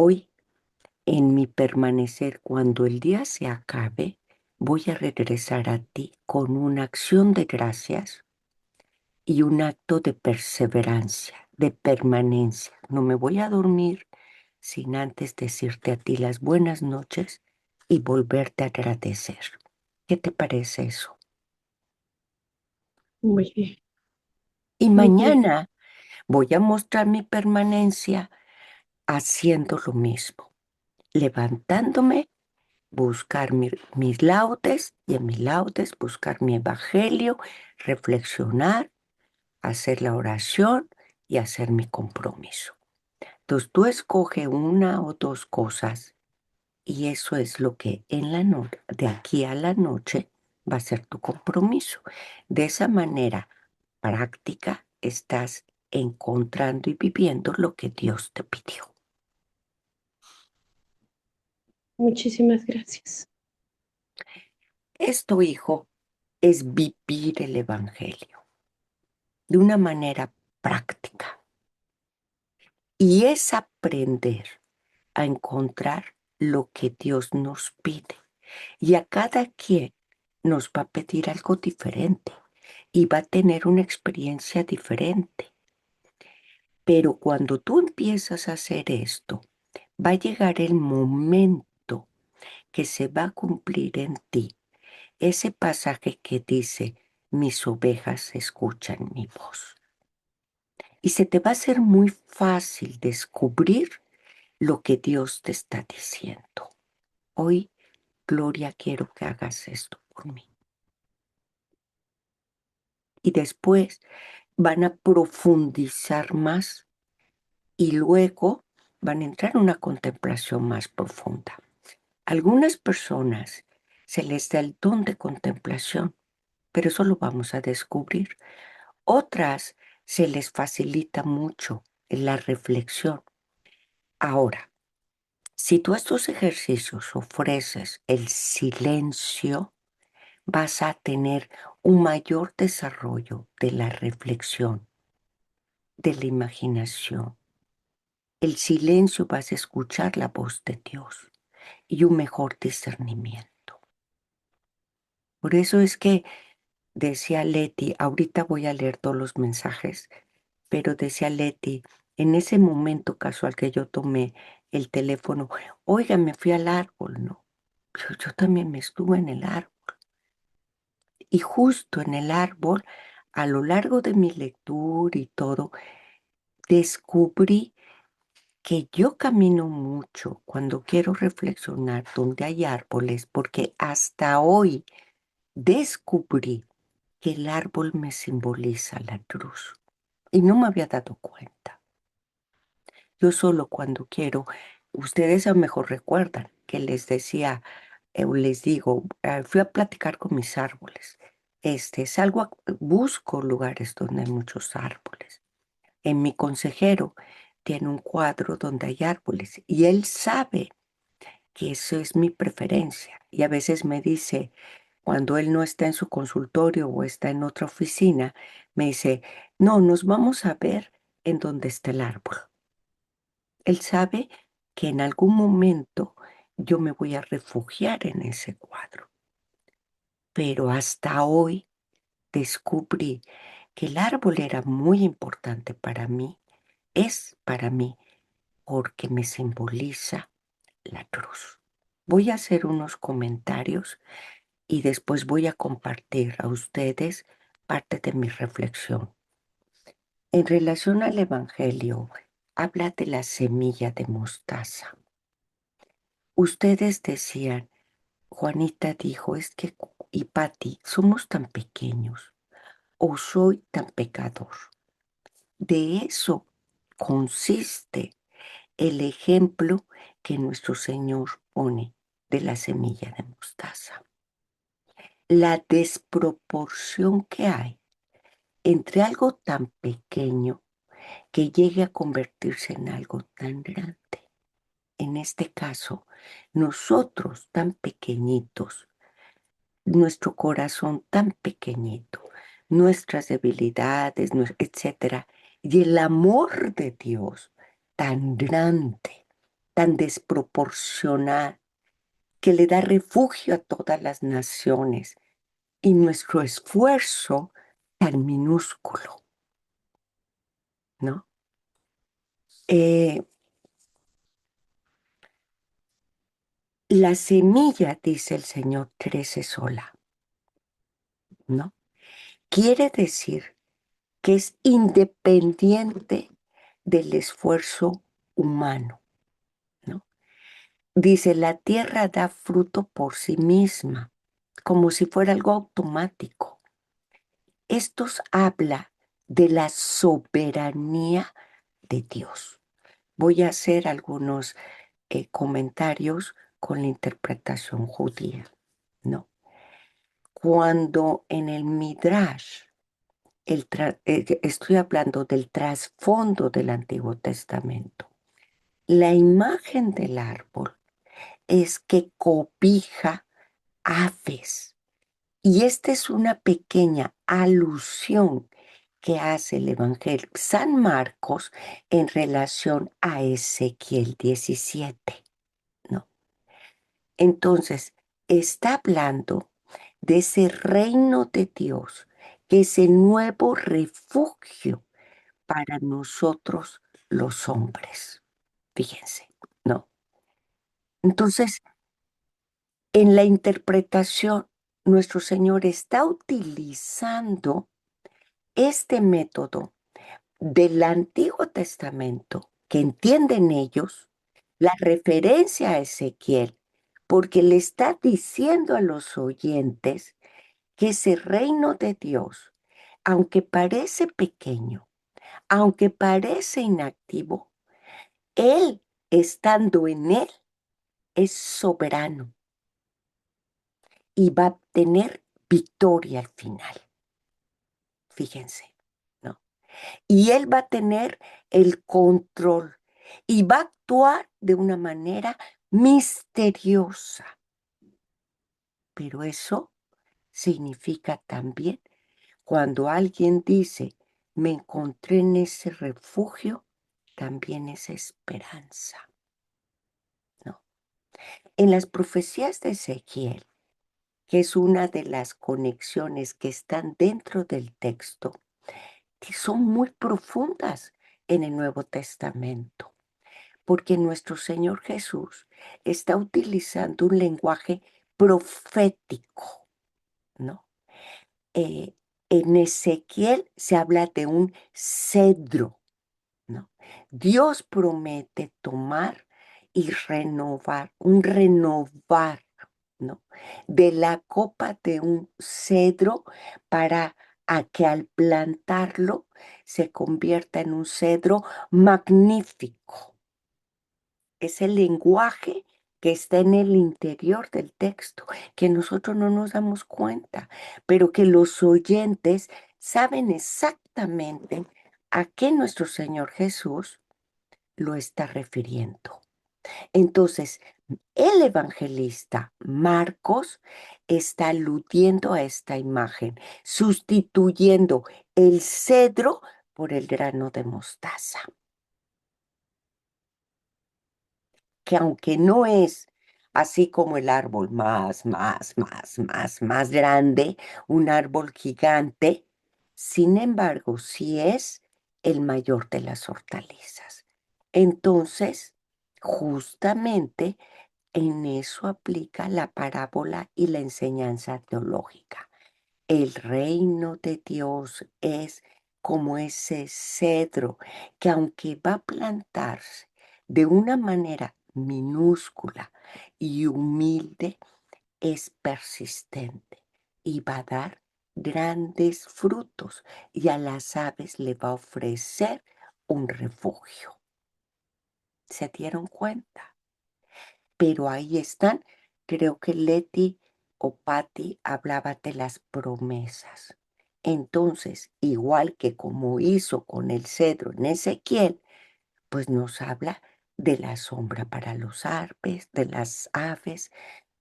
Hoy, en mi permanecer, cuando el día se acabe, voy a regresar a ti con una acción de gracias y un acto de perseverancia, de permanencia. No me voy a dormir sin antes decirte a ti las buenas noches y volverte a agradecer. ¿Qué te parece eso? Muy bien, Y muy bien. mañana voy a mostrar mi permanencia haciendo lo mismo, levantándome, buscar mis laudes y en mis laudes buscar mi evangelio, reflexionar, hacer la oración y hacer mi compromiso. Entonces tú escoge una o dos cosas y eso es lo que en la noche, de aquí a la noche, va a ser tu compromiso. De esa manera práctica estás encontrando y viviendo lo que Dios te pidió. Muchísimas gracias. Esto, hijo, es vivir el Evangelio de una manera práctica y es aprender a encontrar lo que Dios nos pide. Y a cada quien nos va a pedir algo diferente y va a tener una experiencia diferente. Pero cuando tú empiezas a hacer esto, va a llegar el momento que se va a cumplir en ti ese pasaje que dice, mis ovejas escuchan mi voz. Y se te va a hacer muy fácil descubrir lo que Dios te está diciendo. Hoy, Gloria, quiero que hagas esto por mí. Y después van a profundizar más y luego van a entrar en una contemplación más profunda. Algunas personas se les da el don de contemplación, pero eso lo vamos a descubrir. Otras se les facilita mucho la reflexión. Ahora, si tú a estos ejercicios ofreces el silencio, vas a tener un mayor desarrollo de la reflexión, de la imaginación. El silencio vas a escuchar la voz de Dios y un mejor discernimiento. Por eso es que decía Leti, ahorita voy a leer todos los mensajes, pero decía Leti, en ese momento casual que yo tomé el teléfono, oiga, me fui al árbol, ¿no? Yo también me estuve en el árbol. Y justo en el árbol, a lo largo de mi lectura y todo, descubrí que yo camino mucho cuando quiero reflexionar donde hay árboles, porque hasta hoy descubrí que el árbol me simboliza la cruz y no me había dado cuenta. Yo solo cuando quiero, ustedes a lo mejor recuerdan que les decía, o les digo, fui a platicar con mis árboles. Salgo, busco lugares donde hay muchos árboles. En mi consejero tiene un cuadro donde hay árboles y él sabe que eso es mi preferencia. Y a veces me dice, cuando él no está en su consultorio o está en otra oficina, me dice, no, nos vamos a ver en donde está el árbol. Él sabe que en algún momento yo me voy a refugiar en ese cuadro. Pero hasta hoy descubrí que el árbol era muy importante para mí, es para mí, porque me simboliza la cruz. Voy a hacer unos comentarios y después voy a compartir a ustedes parte de mi reflexión. En relación al Evangelio, habla de la semilla de mostaza. Ustedes decían, Juanita dijo, es que, y Patti, somos tan pequeños o soy tan pecador. De eso consiste el ejemplo que nuestro Señor pone de la semilla de mostaza. La desproporción que hay entre algo tan pequeño que llegue a convertirse en algo tan grande. En este caso, nosotros tan pequeñitos, nuestro corazón tan pequeñito, nuestras debilidades, etcétera, y el amor de Dios tan grande, tan desproporcional, que le da refugio a todas las naciones, y nuestro esfuerzo tan minúsculo, ¿no? Eh, la semilla, dice el Señor, crece sola, ¿no? Quiere decir que es independiente del esfuerzo humano, ¿no? Dice, la tierra da fruto por sí misma, como si fuera algo automático. Esto habla de la soberanía de Dios. Voy a hacer algunos comentarios con la interpretación judía, ¿no? Cuando en el Midrash, estoy hablando del trasfondo del Antiguo Testamento, la imagen del árbol es que cobija aves. Y esta es una pequeña alusión que hace el Evangelio San Marcos en relación a Ezequiel 17, ¿no? Entonces, está hablando de ese reino de Dios, que es el nuevo refugio para nosotros los hombres. Fíjense, ¿no? Entonces, en la interpretación, nuestro Señor está utilizando este método del Antiguo Testamento que entienden ellos, la referencia a Ezequiel, porque le está diciendo a los oyentes que ese reino de Dios, aunque parece pequeño, aunque parece inactivo, Él, estando en Él, es soberano y va a tener victoria al final. Fíjense, ¿no? Y Él va a tener el control y va a actuar de una manera misteriosa. Pero eso significa también cuando alguien dice, me encontré en ese refugio, también es esperanza, ¿no? En las profecías de Ezequiel, que es una de las conexiones que están dentro del texto, que son muy profundas en el Nuevo Testamento, porque nuestro Señor Jesús está utilizando un lenguaje profético, ¿no? Eh, en Ezequiel se habla de un cedro, ¿no? Dios promete tomar y renovar, un renovar, ¿no? De la copa de un cedro para a que al plantarlo se convierta en un cedro magnífico. Es el lenguaje que está en el interior del texto, que nosotros no nos damos cuenta, pero que los oyentes saben exactamente a qué nuestro Señor Jesús lo está refiriendo. Entonces, el evangelista Marcos está aludiendo a esta imagen, sustituyendo el cedro por el grano de mostaza, que aunque no es así como el árbol más grande, un árbol gigante, sin embargo, sí es el mayor de las hortalizas. Entonces, justamente en eso aplica la parábola y la enseñanza teológica. El reino de Dios es como ese cedro que aunque va a plantarse de una manera minúscula y humilde, es persistente y va a dar grandes frutos y a las aves le va a ofrecer un refugio. ¿Se dieron cuenta? Pero ahí están. Creo que Leti o Patty hablaba de las promesas. Entonces, igual que como hizo con el cedro en Ezequiel, pues nos habla de la sombra para los aves, de las aves,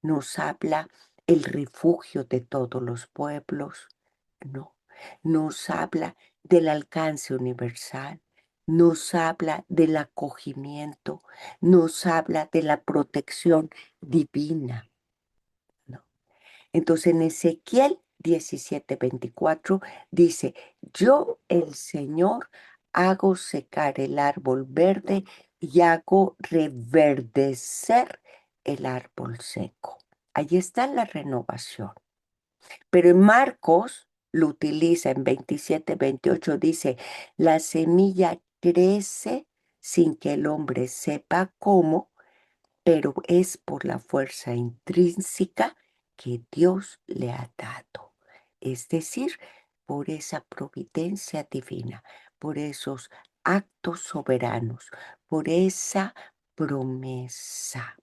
nos habla el refugio de todos los pueblos, ¿no? Nos habla del alcance universal, nos habla del acogimiento, nos habla de la protección divina, ¿no? Entonces en Ezequiel 17:24 dice, yo el Señor hago secar el árbol verde y hago reverdecer el árbol seco. Ahí está la renovación. Pero en Marcos lo utiliza en 27:28, dice, la semilla crece sin que el hombre sepa cómo, pero es por la fuerza intrínseca que Dios le ha dado. Es decir, por esa providencia divina, por esos actos soberanos, por esa promesa,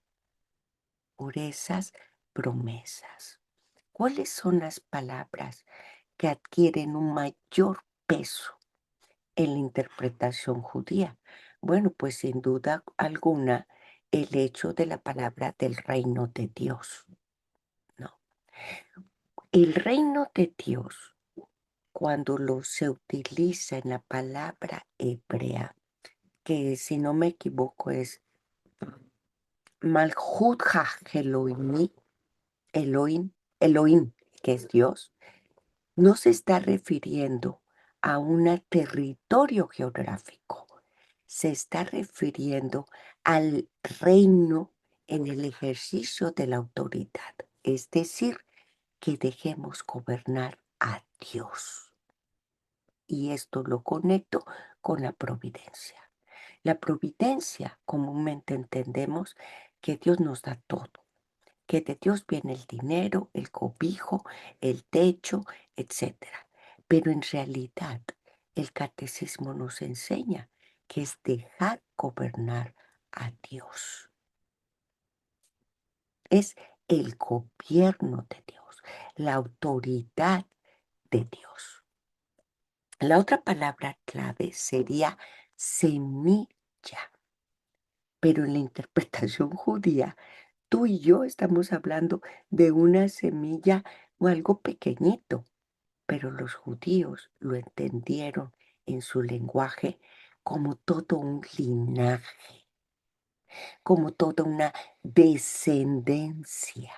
por esas promesas. ¿Cuáles son las palabras que adquieren un mayor peso en la interpretación judía? Bueno, pues sin duda alguna el hecho de la palabra del reino de Dios, ¿no? El reino de Dios, cuando se utiliza en la palabra hebrea, que si no me equivoco es Malhut Ha-Elohim, Elohim, Elohim, que es Dios, no se está refiriendo a un territorio geográfico, se está refiriendo al reino en el ejercicio de la autoridad, es decir, que dejemos gobernar a Dios. Y esto lo conecto con la providencia. La providencia, comúnmente entendemos que Dios nos da todo, que de Dios viene el dinero, el cobijo, el techo, etcétera. Pero en realidad el catecismo nos enseña que es dejar gobernar a Dios. Es el gobierno de Dios, la autoridad de Dios. La otra palabra clave sería semilla, pero en la interpretación judía tú y yo estamos hablando de una semilla o algo pequeñito, pero los judíos lo entendieron en su lenguaje como todo un linaje, como toda una descendencia.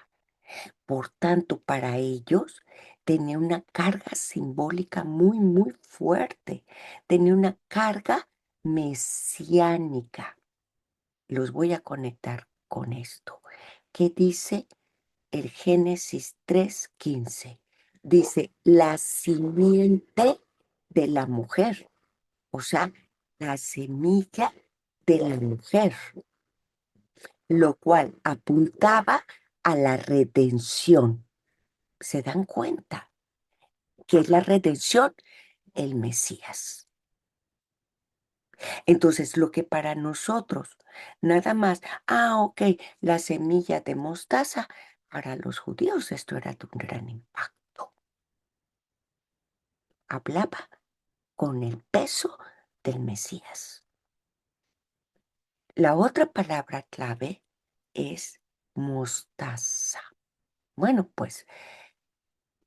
Por tanto, para ellos tenía una carga simbólica muy, muy fuerte, tenía una carga mesiánica. Los voy a conectar con esto. ¿Qué dice el Génesis 3:15? Dice, la simiente de la mujer, o sea, la semilla de la mujer, lo cual apuntaba a la redención. ¿Se dan cuenta? ¿Qué es la redención? El Mesías. Entonces, lo que para nosotros, nada más, ok, la semilla de mostaza, para los judíos esto era de un gran impacto. Hablaba con el peso del Mesías. La otra palabra clave es mostaza. Bueno, pues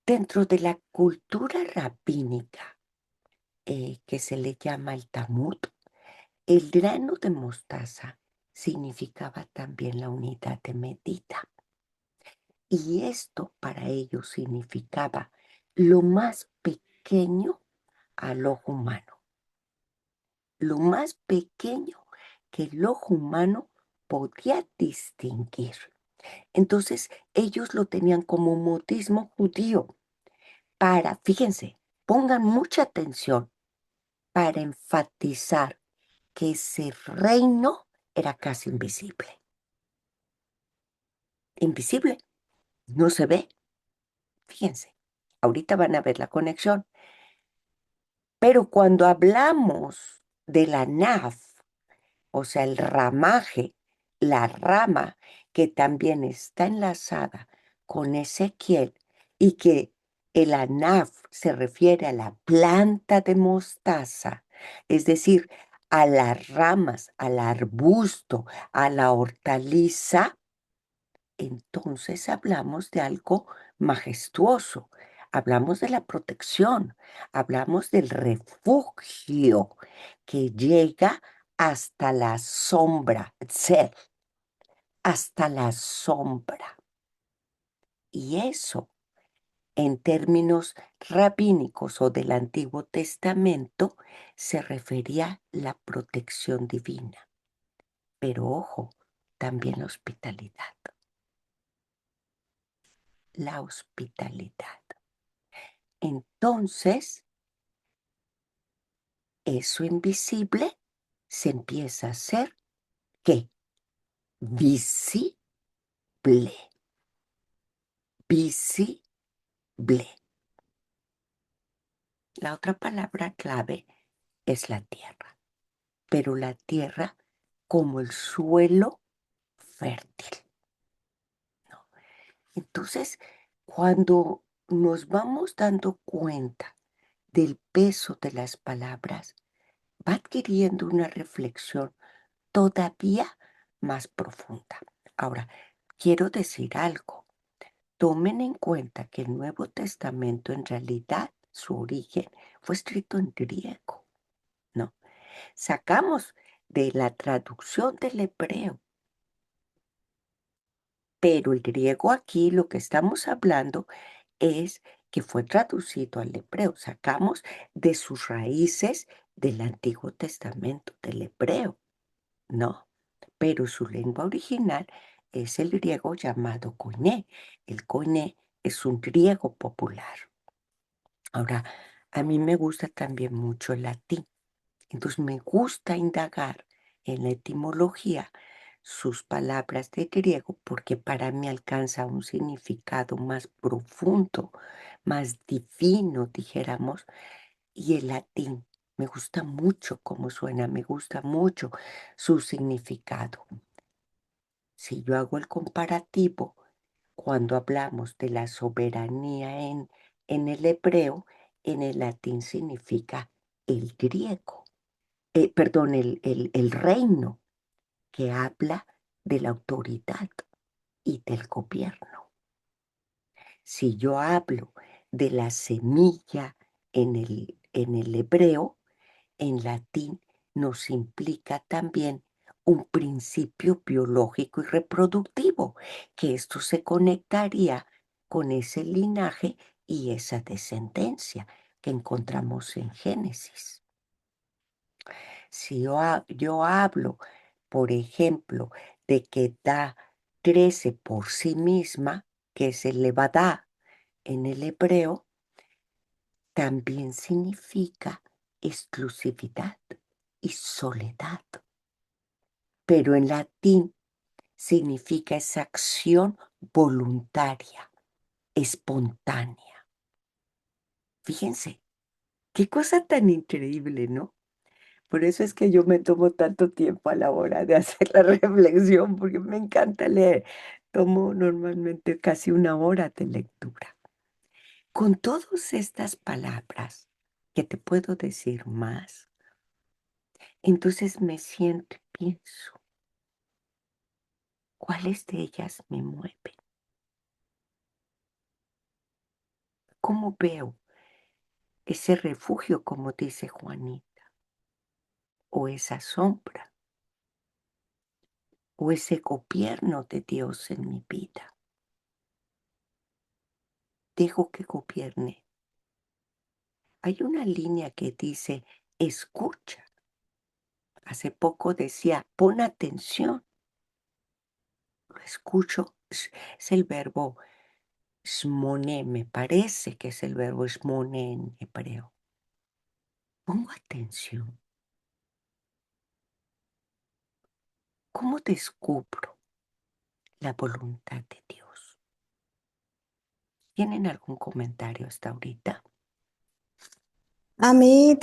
dentro de la cultura rabínica que se le llama el Talmud, el grano de mostaza significaba también la unidad de medida. Y esto para ellos significaba lo más pequeño al ojo humano, lo más pequeño que el ojo humano podía distinguir. Entonces ellos lo tenían como un modismo judío para, fíjense, pongan mucha atención para enfatizar que ese reino era casi invisible. Invisible, no se ve. Fíjense, ahorita van a ver la conexión. Pero cuando hablamos de la naf, o sea, el ramaje, la rama que también está enlazada con Ezequiel y que el anaf se refiere a la planta de mostaza, es decir, a las ramas, al arbusto, a la hortaliza, entonces hablamos de algo majestuoso, Hablamos de la protección, hablamos del refugio que llega hasta la sombra, tzel, hasta la sombra. Y eso, en términos rabínicos o del Antiguo Testamento, se refería a la protección divina. Pero ojo, también la hospitalidad. La hospitalidad. Entonces, eso invisible se empieza a hacer, ¿qué? Visible. Visible. La otra palabra clave es la tierra, pero la tierra como el suelo fértil, ¿no? Entonces, cuando nos vamos dando cuenta del peso de las palabras, va adquiriendo una reflexión todavía más profunda. Ahora, quiero decir algo. Tomen en cuenta que el Nuevo Testamento en realidad su origen fue escrito en griego, ¿no? Sacamos de la traducción del hebreo, pero el griego aquí lo que estamos hablando es que fue traducido al hebreo. Sacamos de sus raíces del Antiguo Testamento, del hebreo, ¿no? Pero su lengua original es el griego llamado koiné. El koiné es un griego popular. Ahora, a mí me gusta también mucho el latín. Entonces me gusta indagar en la etimología sus palabras de griego porque para mí alcanza un significado más profundo, más divino, dijéramos, y el latín. Me gusta mucho cómo suena, me gusta mucho su significado. Si yo hago el comparativo, cuando hablamos de la soberanía en el hebreo, en el latín significa el griego, perdón, el reino que habla de la autoridad y del gobierno. Si yo hablo de la semilla en el hebreo, en latín nos implica también un principio biológico y reproductivo, que esto se conectaría con ese linaje y esa descendencia que encontramos en Génesis. Si yo hablo, por ejemplo, de que da 13 por sí misma, que es el levadá en el hebreo, también significa exclusividad y soledad. Pero en latín significa esa acción voluntaria, espontánea. Fíjense, qué cosa tan increíble, ¿no? Por eso es que yo me tomo tanto tiempo a la hora de hacer la reflexión, porque me encanta leer. Tomo normalmente casi una hora de lectura. Con todas estas palabras, que te puedo decir más, entonces me siento y pienso, ¿cuáles de ellas me mueven? ¿Cómo veo ese refugio, como dice Juanita, o esa sombra, o ese gobierno de Dios en mi vida? Dejo que gobierne. Hay una línea que dice, escucha. Hace poco decía, pon atención. Lo escucho. Es el verbo shmoné, me parece que es el verbo shmoné en hebreo. Pongo atención. ¿Cómo descubro la voluntad de Dios? ¿Tienen algún comentario hasta ahorita? A mí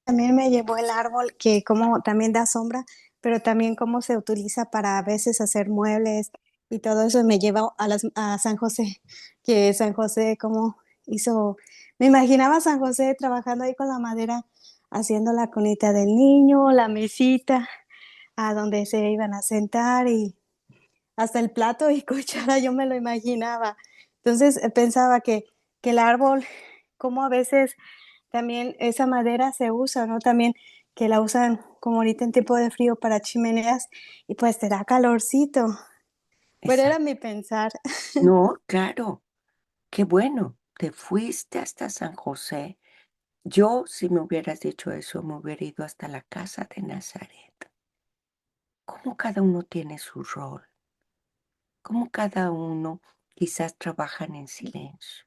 también me llevó el árbol, que como también da sombra, pero también cómo se utiliza para a veces hacer muebles y todo eso me lleva a San José, que San José como hizo, me imaginaba a San José trabajando ahí con la madera, haciendo la cunita del niño, la mesita, a donde se iban a sentar y hasta el plato y cuchara yo me lo imaginaba. Entonces pensaba que que el árbol, como a veces también esa madera se usa, ¿no? También que la usan como ahorita en tiempo de frío para chimeneas y pues te da calorcito. Pero era Exacto. mi pensar. No, claro, qué bueno. Te fuiste hasta San José. Yo, si me hubieras dicho eso, me hubiera ido hasta la casa de Nazaret. Cómo cada uno tiene su rol, cómo cada uno quizás trabajan en silencio.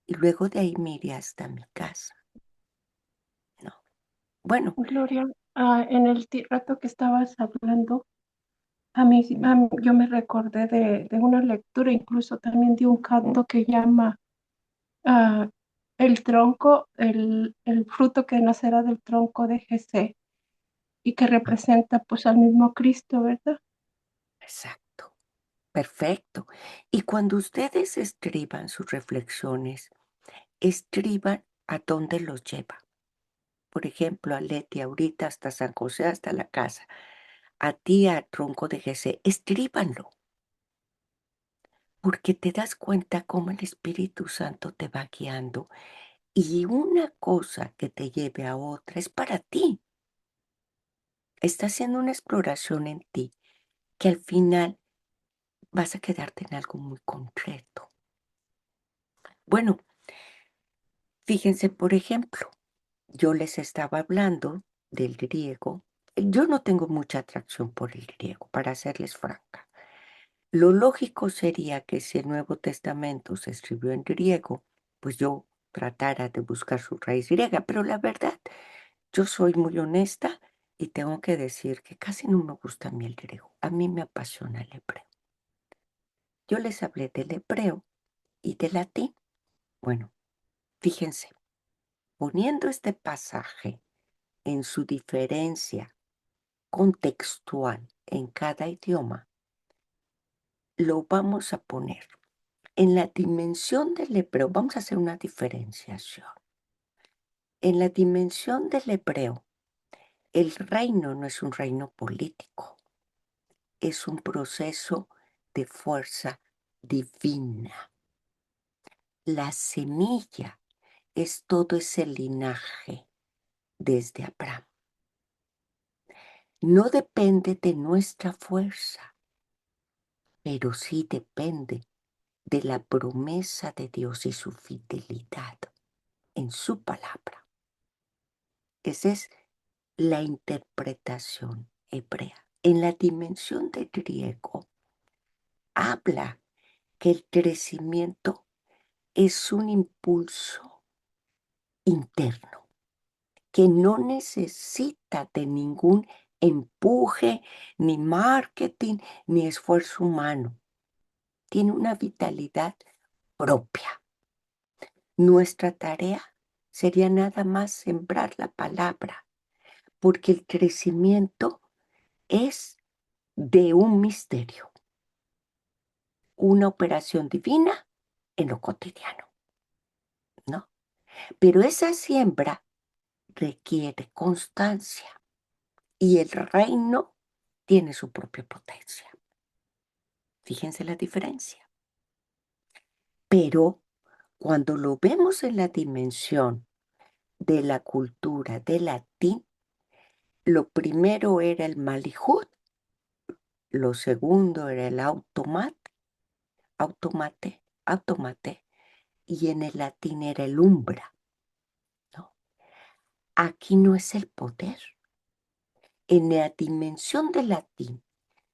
Y luego de ahí me iré hasta mi casa. No. Bueno, Gloria, en el rato que estabas hablando, yo me recordé de una lectura, incluso también de un canto que llama ah, el tronco, el fruto que nacerá del tronco de Jesé y que representa pues al mismo Cristo, ¿verdad? exacto, perfecto. Y cuando ustedes escriban sus reflexiones, escriban a dónde los lleva. Por ejemplo, a Leti ahorita hasta San José, hasta la casa. A ti a Tronco de Jesé, escríbanlo, porque te das cuenta cómo el Espíritu Santo te va guiando y una cosa que te lleve a otra es para ti. Está haciendo una exploración en ti que al final vas a quedarte en algo muy concreto. Bueno, fíjense, por ejemplo, yo les estaba hablando del griego. Yo no tengo mucha atracción por el griego, para serles franca. Lo lógico sería que si el Nuevo Testamento se escribió en griego, pues yo tratara de buscar su raíz griega, pero la verdad, yo soy muy honesta y tengo que decir que casi no me gusta a mí el griego. A mí me apasiona el hebreo. Yo les hablé del hebreo y del latín. Bueno, fíjense, poniendo este pasaje en su diferencia contextual en cada idioma, lo vamos a poner en la dimensión del hebreo. Vamos a hacer una diferenciación. En la dimensión del hebreo, el reino no es un reino político, es un proceso de fuerza divina. La semilla es todo ese linaje desde Abraham. No depende de nuestra fuerza, pero sí depende de la promesa de Dios y su fidelidad en su palabra. Esa es la interpretación hebrea. En la dimensión del griego, habla que el crecimiento es un impulso interno que no necesita de ningún empuje, ni marketing, ni esfuerzo humano. Tiene una vitalidad propia. Nuestra tarea sería nada más sembrar la palabra, porque el crecimiento es de un misterio, una operación divina en lo cotidiano, ¿no? Pero esa siembra requiere constancia y el reino tiene su propia potencia. Fíjense la diferencia. Pero cuando lo vemos en la dimensión de la cultura del latín, lo primero era el malihut, lo segundo era el automate, y en el latín era el umbra, ¿no? Aquí no es el poder. En la dimensión del latín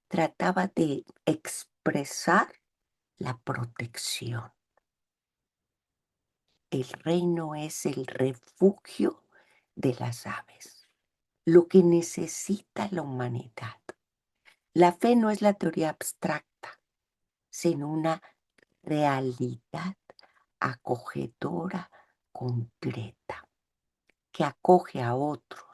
trataba de expresar la protección. El reino es el refugio de las aves, lo que necesita la humanidad. La fe no es la teoría abstracta, sino una realidad acogedora, concreta, que acoge a otros.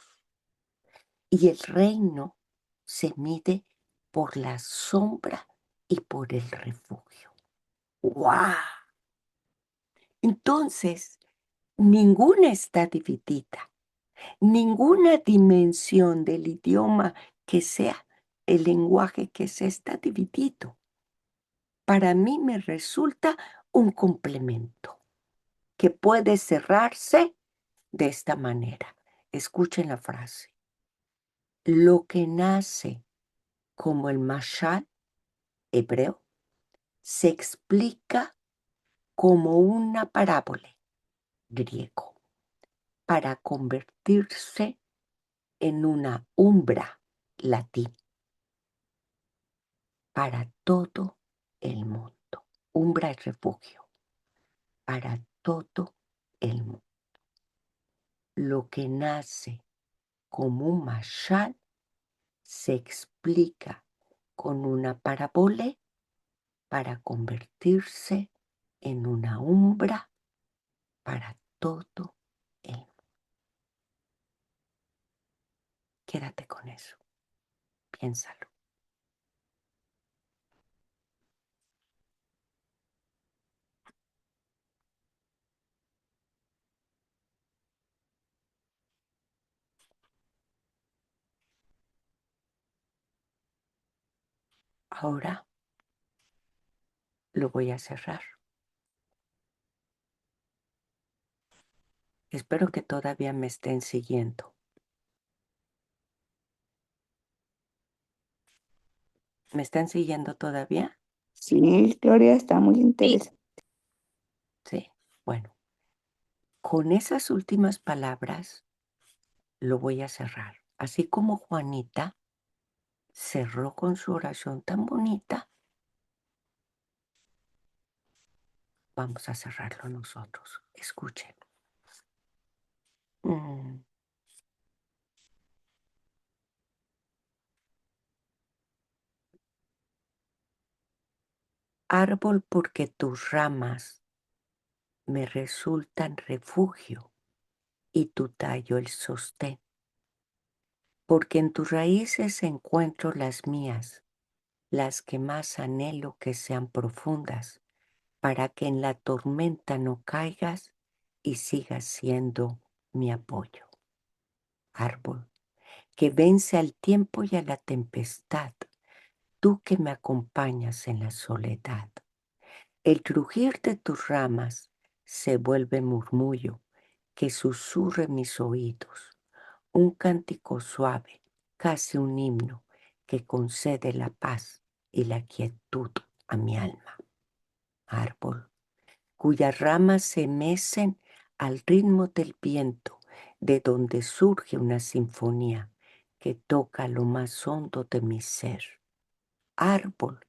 Y el reino se mide por la sombra y por el refugio. ¡Guau! Entonces, ninguna está dividida, ninguna dimensión del idioma que sea el lenguaje que se está dividido. Para mí me resulta un complemento. que puede cerrarse de esta manera. Escuchen la frase. Lo que nace como el mashal hebreo se explica como una parábola griego para convertirse en una umbra latín para todo el mundo. Umbra es refugio para todo el mundo. Lo que nace como un mashal se explica con una parábola para convertirse en una umbra para todo el mundo. Quédate con eso, piénsalo. Ahora lo voy a cerrar. Espero que todavía me estén siguiendo. ¿Me están siguiendo todavía? Sí, Gloria, está muy interesante. Sí. Bueno, con esas últimas palabras lo voy a cerrar. Así como Juanita cerró con su oración tan bonita, vamos a cerrarlo nosotros. Escuchen. Mm. Árbol, porque tus ramas me resultan refugio y tu tallo el sostén, porque en tus raíces encuentro las mías, las que más anhelo que sean profundas, para que en la tormenta no caigas y sigas siendo mi apoyo. Árbol, que vence al tiempo y a la tempestad, tú que me acompañas en la soledad. El crujir de tus ramas se vuelve murmullo que susurre mis oídos, un cántico suave, casi un himno que concede la paz y la quietud a mi alma. Árbol, cuyas ramas se mecen al ritmo del viento, de donde surge una sinfonía que toca lo más hondo de mi ser. Árbol,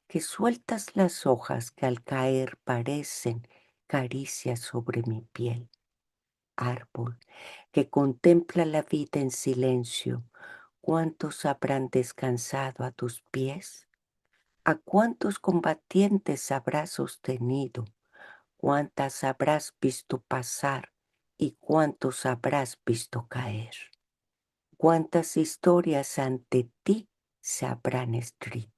que sueltas las hojas que al caer parecen caricias sobre mi piel. Árbol, que contempla la vida en silencio, ¿cuántos habrán descansado a tus pies? ¿A cuántos combatientes habrás sostenido? ¿Cuántas habrás visto pasar y cuántos habrás visto caer? ¿Cuántas historias ante ti se habrán escrito?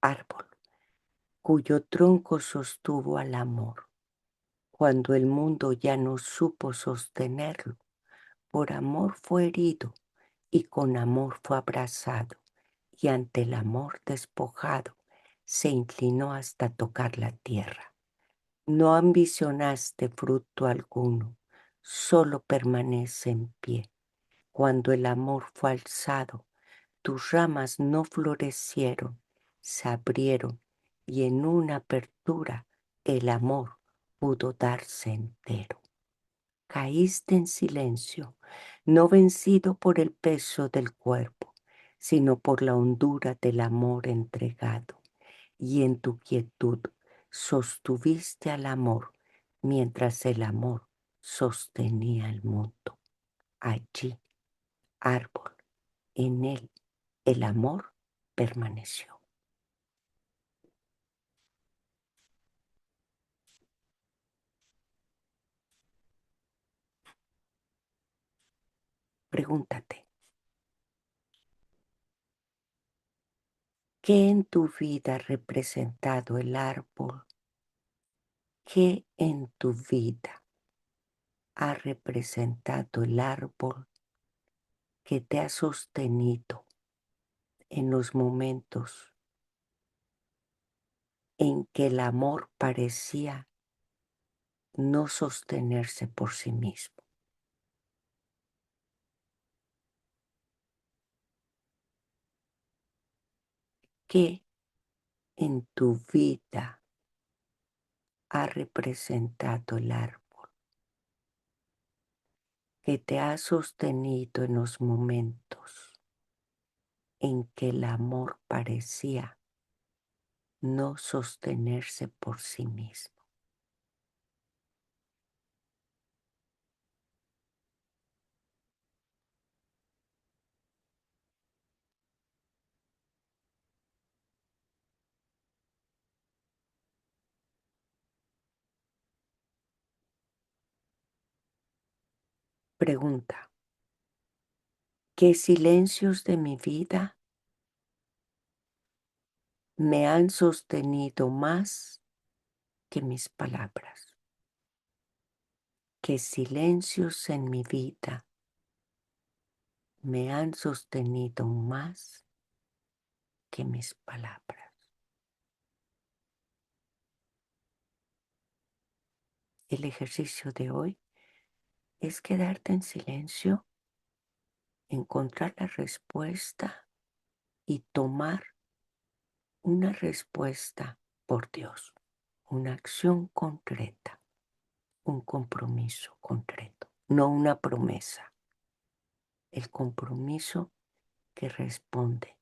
Árbol, cuyo tronco sostuvo al amor, cuando el mundo ya no supo sostenerlo, por amor fue herido y con amor fue abrazado, y ante el amor despojado se inclinó hasta tocar la tierra. No ambicionaste fruto alguno, solo permanece en pie. Cuando el amor fue alzado, tus ramas no florecieron, se abrieron y en una apertura el amor pudo darse entero. Caíste en silencio, no vencido por el peso del cuerpo, sino por la hondura del amor entregado, y en tu quietud sostuviste al amor mientras el amor sostenía el mundo. Allí, árbol, en él el amor permaneció. Pregúntate, ¿qué en tu vida ha representado el árbol? ¿Qué en tu vida ha representado el árbol que te ha sostenido en los momentos en que el amor parecía no sostenerse por sí mismo. ¿Qué en tu vida ha representado el árbol que te ha sostenido en los momentos en que el amor parecía no sostenerse por sí mismo? Pregunta: ¿qué silencios de mi vida me han sostenido más que mis palabras? ¿Qué silencios en mi vida me han sostenido más que mis palabras? El ejercicio de hoy es quedarte en silencio, encontrar la respuesta y tomar una respuesta por Dios, una acción concreta, un compromiso concreto, no una promesa. El compromiso que responde,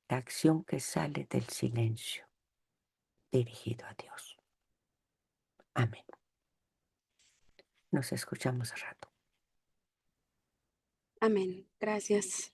la acción que sale del silencio dirigido a Dios. Amén. Nos escuchamos al rato. Amén. Gracias.